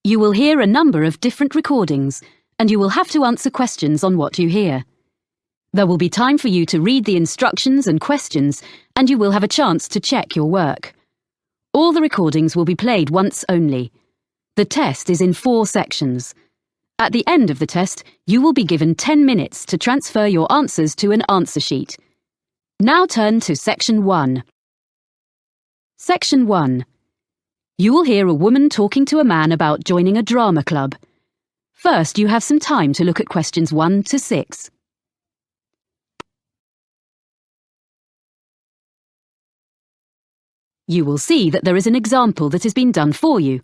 You will hear a number of different recordings, and you will have to answer questions on what you hear. There will be time for you to read the instructions and questions, and you will have a chance to check your work. All the recordings will be played once only. The test is in 4 sections. At the end of the test, you will be given 10 minutes to transfer your answers to an answer sheet. Now turn to Section 1. Section 1. You will hear a woman talking to a man about joining a drama club. First, you have some time to look at questions 1 to 6. You will see that there is an example that has been done for you.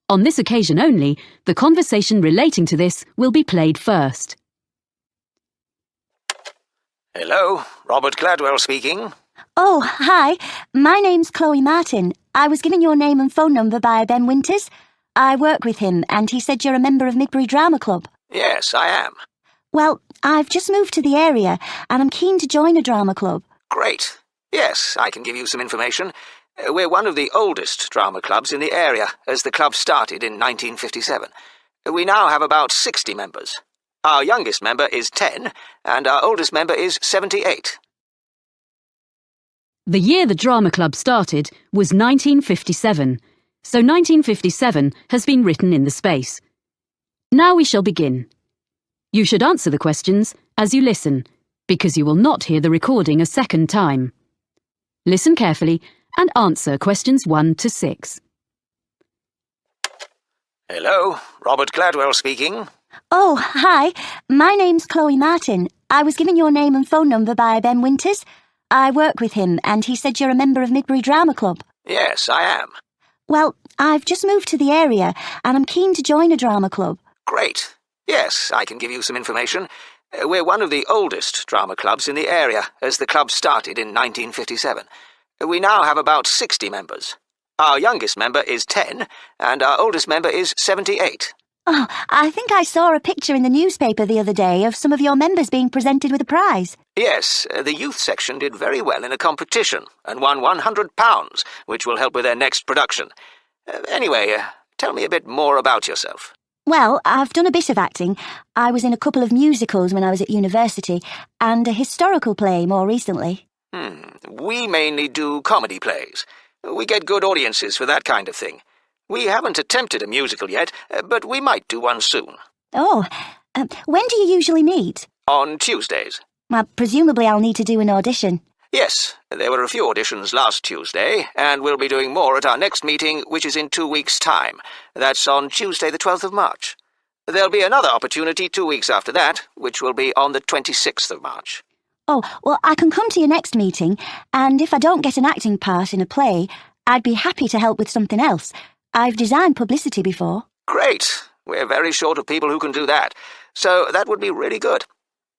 On this occasion only, the conversation relating to this will be played first. Hello, Robert Gladwell speaking. Oh, hi. My name's Chloe Martin. I was given your name and phone number by Ben Winters. I work with him, and he said you're a member of Midbury Drama Club. Yes, I am. Well, I've just moved to the area, and I'm keen to join a drama club. Great. Yes, I can give you some information. We're one of the oldest drama clubs in the area, as the club started in 1957. We now have about 60 members. Our youngest member is 10, and our oldest member is 78. The year the drama club started was 1957, so 1957 has been written in the space. Now we shall begin. You should answer the questions as you listen, because you will not hear the recording a second time. Listen carefully and answer questions 1 to 6. Hello, Robert Gladwell speaking. Oh, hi. My name's Chloe Martin. I was given your name and phone number by Ben Winters. I work with him, and he said you're a member of Midbury Drama Club. Yes, I am. Well, I've just moved to the area, and I'm keen to join a drama club. Great. Yes, I can give you some information. We're one of the oldest drama clubs in the area, as the club started in 1957. We now have about 60 members. Our youngest member is 10, and our oldest member is 78. Oh, I think I saw a picture in the newspaper the other day of some of your members being presented with a prize. Yes, the youth section did very well in a competition and won £100, which will help with their next production. Anyway, tell me a bit more about yourself. Well, I've done a bit of acting. I was in a couple of musicals when I was at university, and a historical play more recently. We mainly do comedy plays. We get good audiences for that kind of thing. We haven't attempted a musical yet, but we might do one soon. Oh, when do you usually meet? On Tuesdays. Well, presumably I'll need to do an audition. Yes, there were a few auditions last Tuesday, and we'll be doing more at our next meeting, which is in 2 weeks' time. That's on Tuesday the 12th of March. There'll be another opportunity 2 weeks after that, which will be on the 26th of March. Oh, well, I can come to your next meeting, and if I don't get an acting part in a play, I'd be happy to help with something else. I've designed publicity before. Great. We're very short of people who can do that, so that would be really good.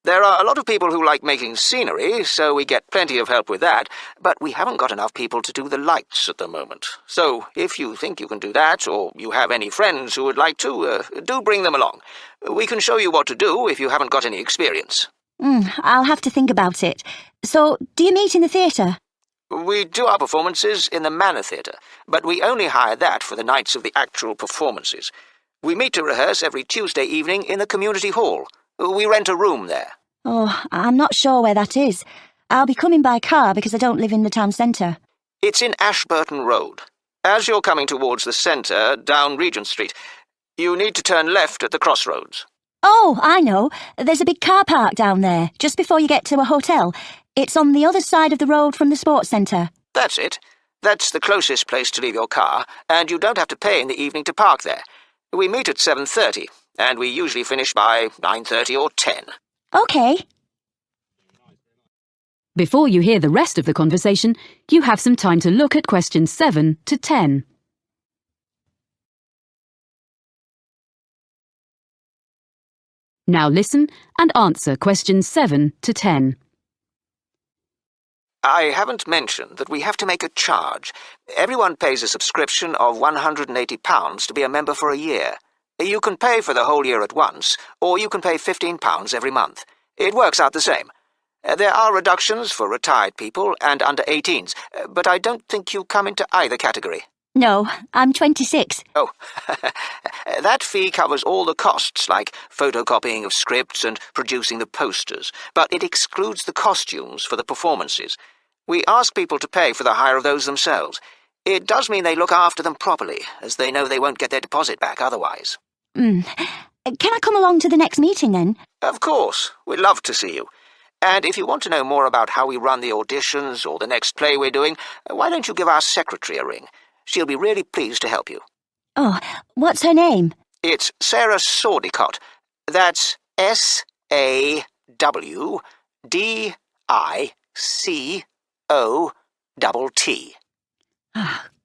There are a lot of people who like making scenery, so we get plenty of help with that, but we haven't got enough people to do the lights at the moment. So if you think you can do that, or you have any friends who would like to, do bring them along. We can show you what to do if you haven't got any experience. I'll have to think about it. So, do you meet in the theatre? We do our performances in the Manor Theatre, but we only hire that for the nights of the actual performances. We meet to rehearse every Tuesday evening in the community hall. We rent a room there. Oh, I'm not sure where that is. I'll be coming by car because I don't live in the town centre. It's in Ashburton Road. As you're coming towards the centre, down Regent Street, you need to turn left at the crossroads. Oh, I know. There's a big car park down there, just before you get to a hotel. It's on the other side of the road from the sports centre. That's it. That's the closest place to leave your car, and you don't have to pay in the evening to park there. We meet at 7:30, and we usually finish by 9:30 or 10. OK. Before you hear the rest of the conversation, you have some time to look at questions 7 to 10. Now listen and answer questions 7 to 10. I haven't mentioned that we have to make a charge. Everyone pays a subscription of £180 to be a member for a year. You can pay for the whole year at once, or you can pay £15 every month. It works out the same. There are reductions for retired people and under 18s, but I don't think you come into either category. No, I'm 26. Oh, that fee covers all the costs, like photocopying of scripts and producing the posters, but it excludes the costumes for the performances. We ask people to pay for the hire of those themselves. It does mean they look after them properly, as they know they won't get their deposit back otherwise. Can I come along to the next meeting then? Of course. We'd love to see you. And if you want to know more about how we run the auditions or the next play we're doing, why don't you give our secretary a ring? She'll be really pleased to help you. Oh, what's her name? It's Sarah Sordicott. That's SAWDICOTT.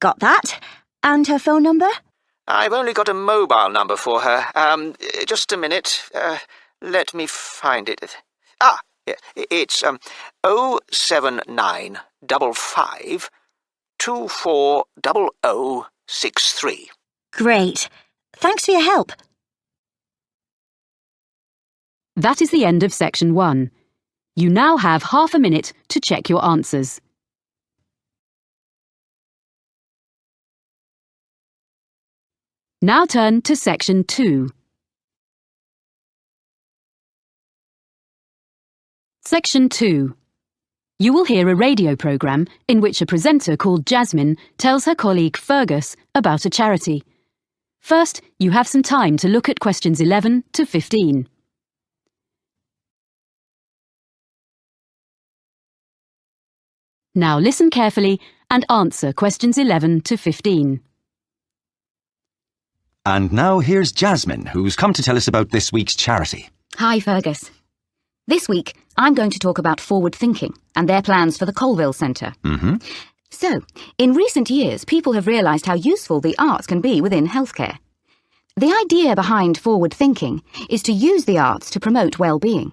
Got that. And her phone number? I've only got a mobile number for her. Just a minute. Let me find it. It's 07955 240063. Great. Thanks for your help. That is the end of section 1. You now have half a minute to check your answers. Now turn to section 2. Section 2. You will hear a radio programme in which a presenter called Jasmine tells her colleague Fergus about a charity. First, you have some time to look at questions 11 to 15. Now listen carefully and answer questions 11 to 15. And now here's Jasmine, who's come to tell us about this week's charity. Hi, Fergus. This week, I'm going to talk about forward thinking and their plans for the Colville Centre. So, in recent years, people have realised how useful the arts can be within healthcare. The idea behind forward thinking is to use the arts to promote well-being.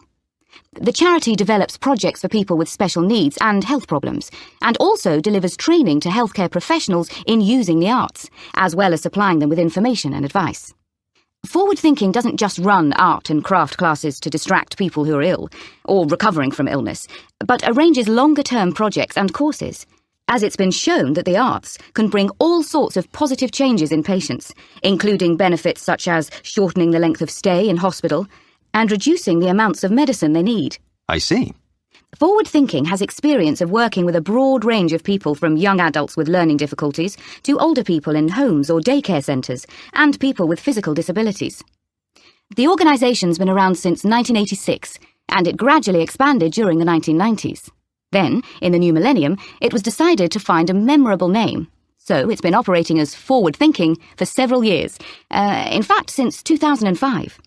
The charity develops projects for people with special needs and health problems, and also delivers training to healthcare professionals in using the arts, as well as supplying them with information and advice. Forward thinking doesn't just run art and craft classes to distract people who are ill, or recovering from illness, but arranges longer-term projects and courses, as it's been shown that the arts can bring all sorts of positive changes in patients, including benefits such as shortening the length of stay in hospital and reducing the amounts of medicine they need. I see. Forward thinking has experience of working with a broad range of people, from young adults with learning difficulties to older people in homes or daycare centres and people with physical disabilities. The organisation's been around since 1986, and it gradually expanded during the 1990s. Then, in the new millennium, it was decided to find a memorable name. So it's been operating as Forward Thinking for several years, in fact since 2005.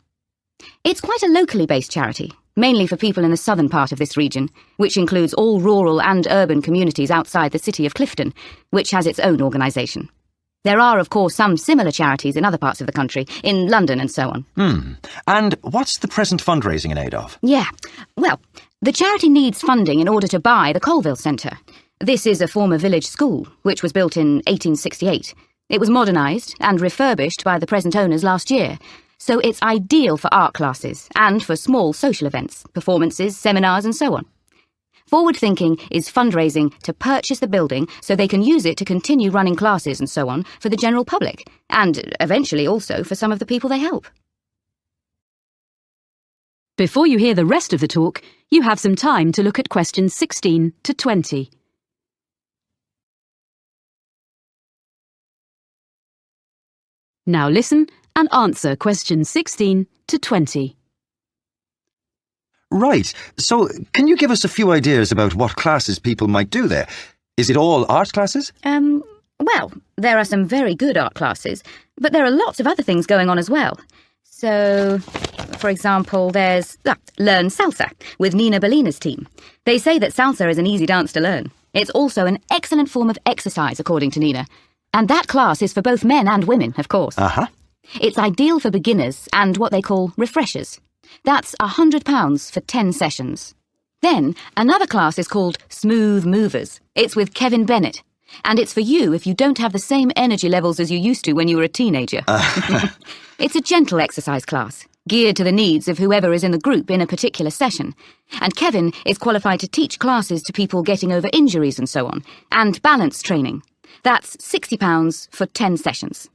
It's quite a locally based charity, mainly for people in the southern part of this region, which includes all rural and urban communities outside the city of Clifton, which has its own organisation. There are, of course, some similar charities in other parts of the country, in London and so on. And what's the present fundraising in aid of? Yeah, well, the charity needs funding in order to buy the Colville Centre. This is a former village school, which was built in 1868. It was modernised and refurbished by the present owners last year, so it's ideal for art classes and for small social events, performances, seminars and so on. Forward Thinking is fundraising to purchase the building so they can use it to continue running classes and so on for the general public, and eventually also for some of the people they help. Before you hear the rest of the talk, you have some time to look at questions 16 to 20. Now listen and answer questions 16 to 20. Right, so can you give us a few ideas about what classes people might do there? Is it all art classes? Well, there are some very good art classes, but there are lots of other things going on as well. So, for example, there's Learn Salsa with Nina Bellina's team. They say that salsa is an easy dance to learn. It's also an excellent form of exercise, according to Nina. And that class is for both men and women, of course. It's ideal for beginners and what they call refreshers. That's £100 for 10 sessions. Then, another class is called Smooth Movers. It's with Kevin Bennett. And it's for you if you don't have the same energy levels as you used to when you were a teenager. It's a gentle exercise class, geared to the needs of whoever is in the group in a particular session. And Kevin is qualified to teach classes to people getting over injuries and so on, and balance training. That's £60 for 10 sessions.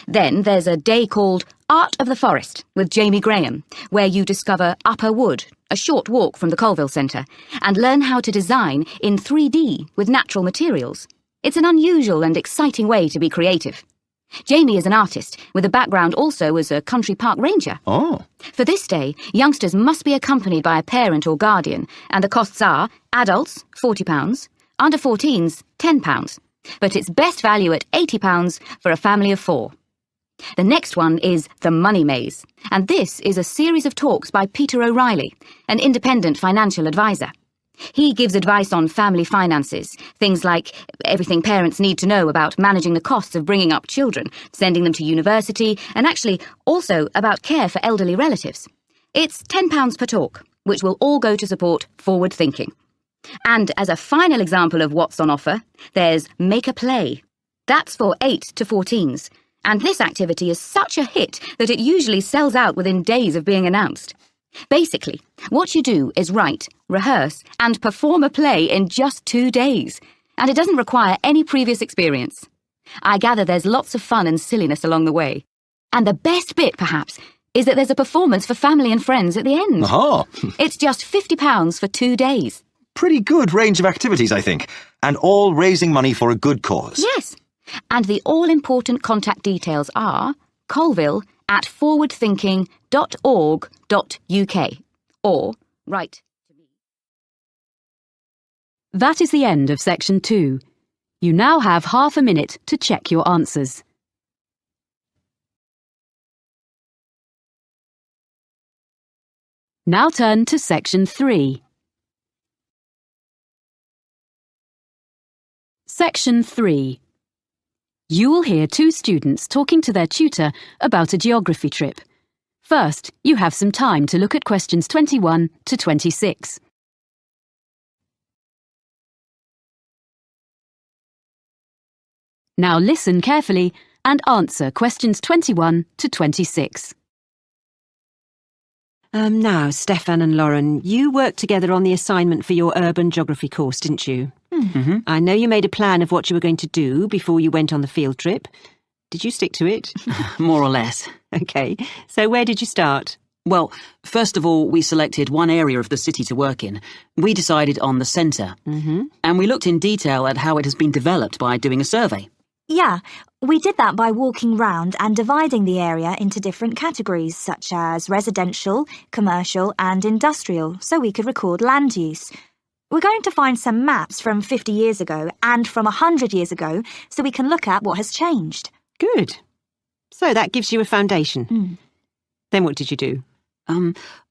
Then there's a day called Art of the Forest with Jamie Graham, where you discover Upper Wood, a short walk from the Colville Centre, and learn how to design in 3D with natural materials. It's an unusual and exciting way to be creative. Jamie is an artist, with a background also as a country park ranger. Oh. For this day, youngsters must be accompanied by a parent or guardian, and the costs are adults, £40, under 14s, £10. But it's best value at £80 for a family of 4. The next one is The Money Maze, and this is a series of talks by Peter O'Reilly, an independent financial advisor. He gives advice on family finances, things like everything parents need to know about managing the costs of bringing up children, sending them to university, and actually also about care for elderly relatives. It's £10 per talk, which will all go to support forward thinking. And as a final example of what's on offer, there's Make a Play. That's for 8 to 14s, and this activity is such a hit that it usually sells out within days of being announced. Basically, what you do is write, rehearse, and perform a play in just 2 days, and it doesn't require any previous experience. I gather there's lots of fun and silliness along the way. And the best bit, perhaps, is that there's a performance for family and friends at the end. Aha! It's just £50 for 2 days. Pretty good range of activities, I think, and all raising money for a good cause. Yes, and the all-important contact details are colville@forwardthinking.org.uk or write to me. That is the end of section 2. You now have half a minute to check your answers. Now turn to section 3. Section 3. You will hear 2 students talking to their tutor about a geography trip. First, you have some time to look at questions 21 to 26. Now listen carefully and answer questions 21 to 26. Now, Stefan and Lauren, you worked together on the assignment for your urban geography course, didn't you? Mm-hmm. I know you made a plan of what you were going to do before you went on the field trip. Did you stick to it? More or less. OK, so where did you start? Well, first of all, we selected one area of the city to work in. We decided on the centre. Mm-hmm. And we looked in detail at how it has been developed by doing a survey. Yeah, we did that by walking round and dividing the area into different categories, such as residential, commercial and industrial, so we could record land use. We're going to find some maps from 50 years ago and from 100 years ago, so we can look at what has changed. Good. So that gives you a foundation. Mm. Then what did you do?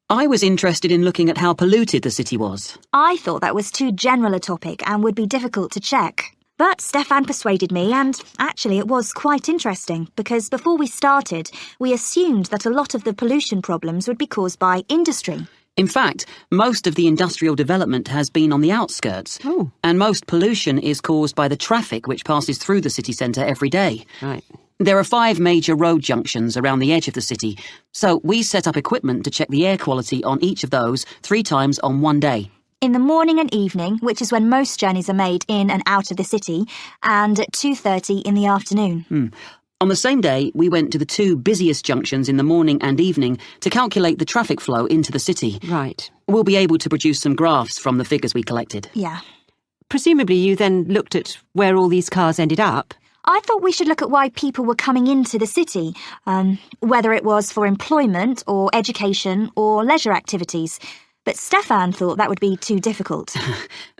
I was interested in looking at how polluted the city was. I thought that was too general a topic and would be difficult to check. But Stefan persuaded me, and actually it was quite interesting, because before we started, we assumed that a lot of the pollution problems would be caused by industry. In fact, most of the industrial development has been on the outskirts. Oh. And most pollution is caused by the traffic which passes through the city centre every day. Right. There are 5 major road junctions around the edge of the city, so we set up equipment to check the air quality on each of those 3 times on one day. In the morning and evening, which is when most journeys are made in and out of the city, and at 2:30 in the afternoon. On the same day, we went to the 2 busiest junctions in the morning and evening to calculate the traffic flow into the city. Right. We'll be able to produce some graphs from the figures we collected. Yeah. Presumably you then looked at where all these cars ended up. I thought we should look at why people were coming into the city, whether it was for employment or education or leisure activities. But Stefan thought that would be too difficult.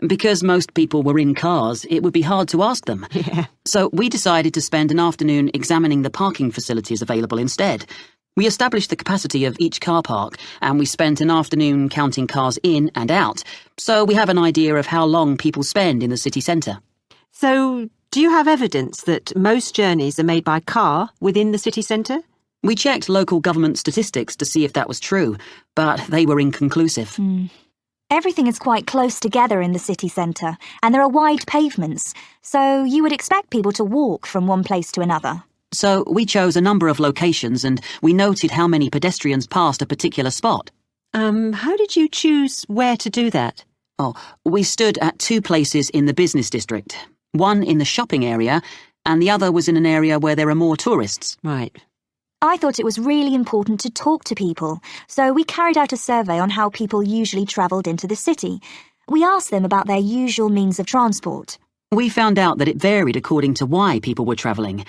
Because most people were in cars, it would be hard to ask them. Yeah. So we decided to spend an afternoon examining the parking facilities available instead. We established the capacity of each car park, and we spent an afternoon counting cars in and out, so we have an idea of how long people spend in the city centre. So, do you have evidence that most journeys are made by car within the city centre? We checked local government statistics to see if that was true, but they were inconclusive. Everything is quite close together in the city centre, and there are wide pavements, so you would expect people to walk from one place to another. So we chose a number of locations and we noted how many pedestrians passed a particular spot. How did you choose where to do that? We stood at 2 places in the business district. One in the shopping area, and the other was in an area where there are more tourists. Right. I thought it was really important to talk to people, so we carried out a survey on how people usually travelled into the city. We asked them about their usual means of transport. We found out that it varied according to why people were travelling.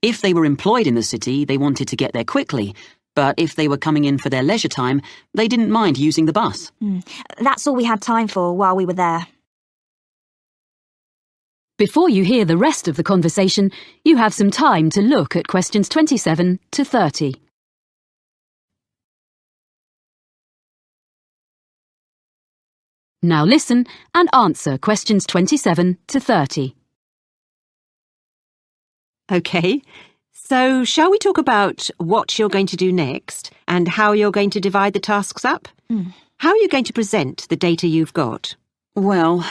If they were employed in the city, they wanted to get there quickly, but if they were coming in for their leisure time, they didn't mind using the bus. That's all we had time for while we were there. Before you hear the rest of the conversation, you have some time to look at questions 27 to 30. Now listen and answer questions 27 to 30. OK. So, shall we talk about what you're going to do next and how you're going to divide the tasks up? How are you going to present the data you've got? Well,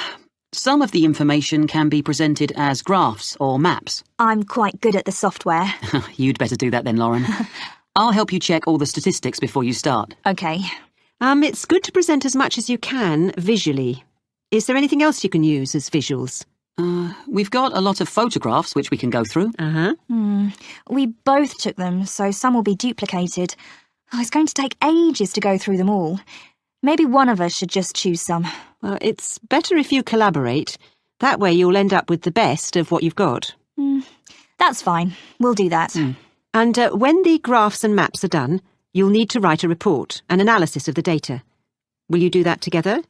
some of the information can be presented as graphs or maps. I'm quite good at the software. You'd better do that then, Lauren. I'll help you check all the statistics before you start. OK. It's good to present as much as you can visually. Is there anything else you can use as visuals? We've got a lot of photographs which we can go through. We both took them, so some will be duplicated. It's going to take ages to go through them all. Maybe one of us should just choose some. Well, it's better if you collaborate. That way you'll end up with the best of what you've got. That's fine. We'll do that. And when the graphs and maps are done, you'll need to write a report, an analysis of the data. Will you do that together?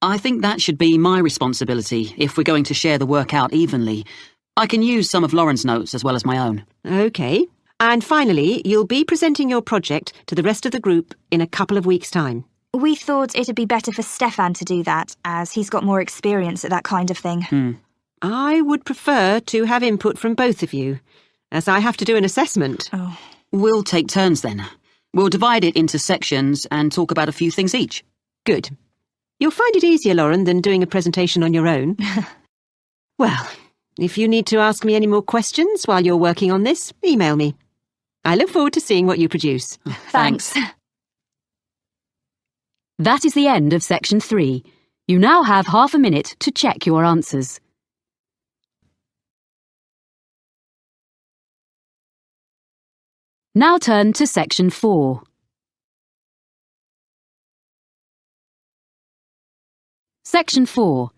I think that should be my responsibility if we're going to share the work out evenly. I can use some of Lauren's notes as well as my own. OK. And finally, you'll be presenting your project to the rest of the group in a couple of weeks' time. We thought it'd be better for Stefan to do that, as he's got more experience at that kind of thing. I would prefer to have input from both of you, as I have to do an assessment. Oh. We'll take turns then. We'll divide it into sections and talk about a few things each. Good. You'll find it easier, Lauren, than doing a presentation on your own. Well, if you need to ask me any more questions while you're working on this, email me. I look forward to seeing what you produce. Thanks. That is the end of section 3. You now have half a minute to check your answers. Now turn to section 4. Section 4.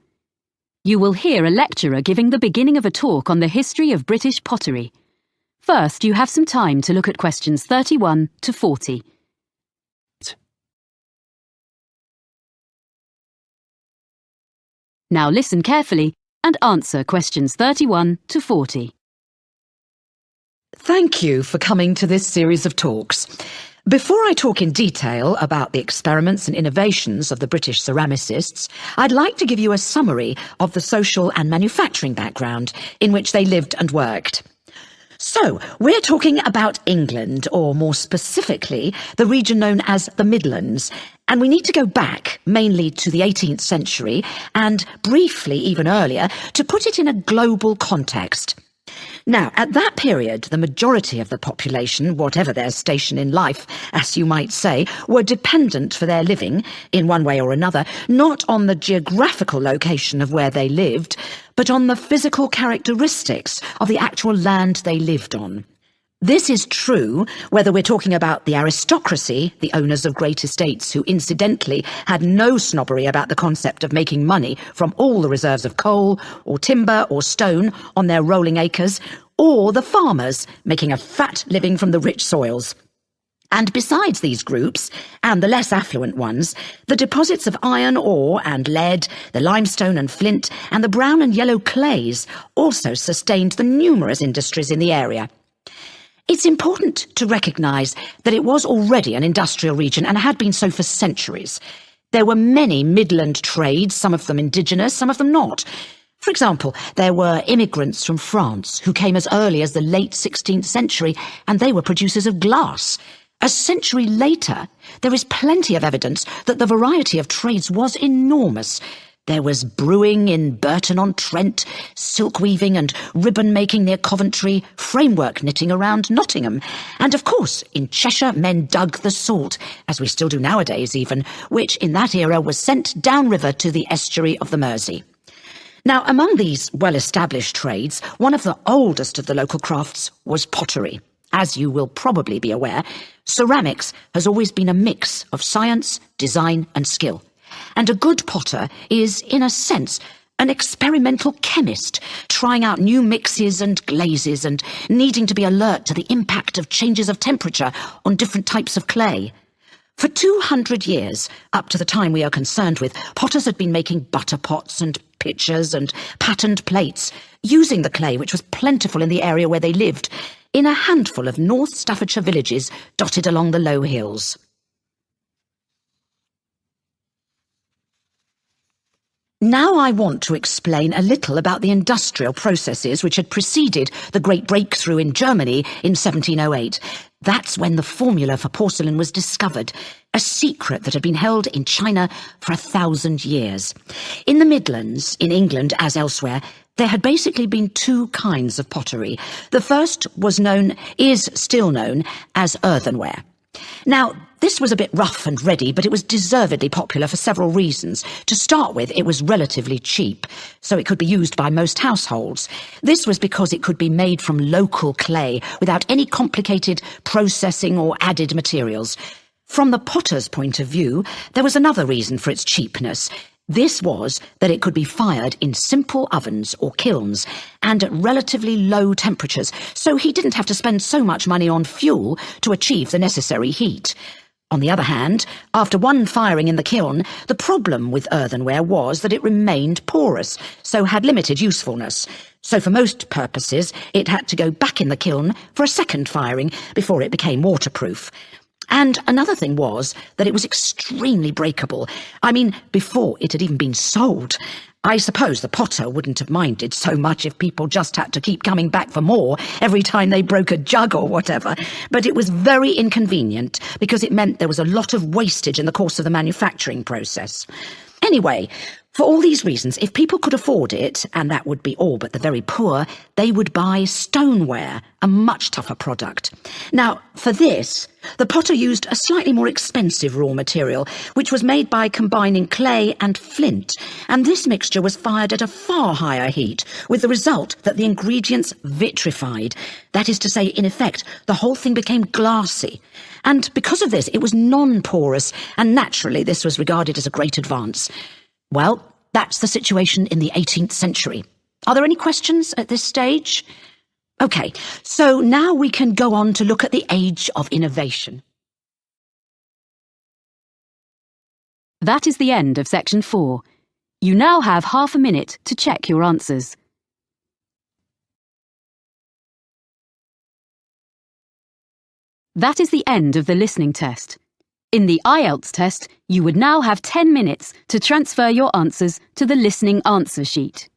You will hear a lecturer giving the beginning of a talk on the history of British pottery. First, you have some time to look at questions 31 to 40. Now listen carefully and answer questions 31 to 40. Thank you for coming to this series of talks. Before I talk in detail about the experiments and innovations of the British ceramicists, I'd like to give you a summary of the social and manufacturing background in which they lived and worked. So, we're talking about England, or more specifically, the region known as the Midlands, and we need to go back mainly to the 18th century and briefly even earlier to put it in a global context. Now, at that period, the majority of the population, whatever their station in life, as you might say, were dependent for their living, in one way or another, not on the geographical location of where they lived, but on the physical characteristics of the actual land they lived on. This is true whether we're talking about the aristocracy, the owners of great estates who incidentally had no snobbery about the concept of making money from all the reserves of coal or timber or stone on their rolling acres, or the farmers making a fat living from the rich soils. And besides these groups, and the less affluent ones, the deposits of iron ore and lead, the limestone and flint, and the brown and yellow clays also sustained the numerous industries in the area. It's important to recognise that it was already an industrial region and had been so for centuries. There were many Midland trades, some of them indigenous, some of them not. For example, there were immigrants from France who came as early as the late 16th century, and they were producers of glass. A century later, there is plenty of evidence that the variety of trades was enormous. There was brewing in Burton-on-Trent, silk weaving and ribbon making near Coventry, framework knitting around Nottingham, and of course in Cheshire men dug the salt, as we still do nowadays even, which in that era was sent downriver to the estuary of the Mersey. Now, among these well-established trades, one of the oldest of the local crafts was pottery. As you will probably be aware, ceramics has always been a mix of science, design and skill. And a good potter is, in a sense, an experimental chemist, trying out new mixes and glazes and needing to be alert to the impact of changes of temperature on different types of clay. For 200 years, up to the time we are concerned with, potters had been making butter pots and pitchers and patterned plates, using the clay which was plentiful in the area where they lived, in a handful of North Staffordshire villages dotted along the low hills. Now I want to explain a little about the industrial processes which had preceded the great breakthrough in Germany in 1708. That's when the formula for porcelain was discovered, a secret that had been held in China for 1,000 years. In the Midlands, in England as elsewhere, there had basically been two kinds of pottery. The first is still known as earthenware. Now, this was a bit rough and ready, but it was deservedly popular for several reasons. To start with, it was relatively cheap, so it could be used by most households. This was because it could be made from local clay without any complicated processing or added materials. From the potter's point of view, there was another reason for its cheapness. This was that it could be fired in simple ovens or kilns and at relatively low temperatures, so he didn't have to spend so much money on fuel to achieve the necessary heat. On the other hand, after one firing in the kiln, the problem with earthenware was that it remained porous, so had limited usefulness. So for most purposes, it had to go back in the kiln for a second firing before it became waterproof. And another thing was that it was extremely breakable. I mean, before it had even been sold. I suppose the potter wouldn't have minded so much if people just had to keep coming back for more every time they broke a jug or whatever, but it was very inconvenient because it meant there was a lot of wastage in the course of the manufacturing process. Anyway, for all these reasons, if people could afford it, and that would be all but the very poor, they would buy stoneware, a much tougher product. Now, for this, the potter used a slightly more expensive raw material, which was made by combining clay and flint, and this mixture was fired at a far higher heat, with the result that the ingredients vitrified. That is to say, in effect, the whole thing became glassy. And because of this, it was non-porous, and naturally this was regarded as a great advance. Well, that's the situation in the 18th century. Are there any questions at this stage? OK, so now we can go on to look at the age of innovation. That is the end of section 4. You now have half a minute to check your answers. That is the end of the listening test. In the IELTS test, you would now have 10 minutes to transfer your answers to the listening answer sheet.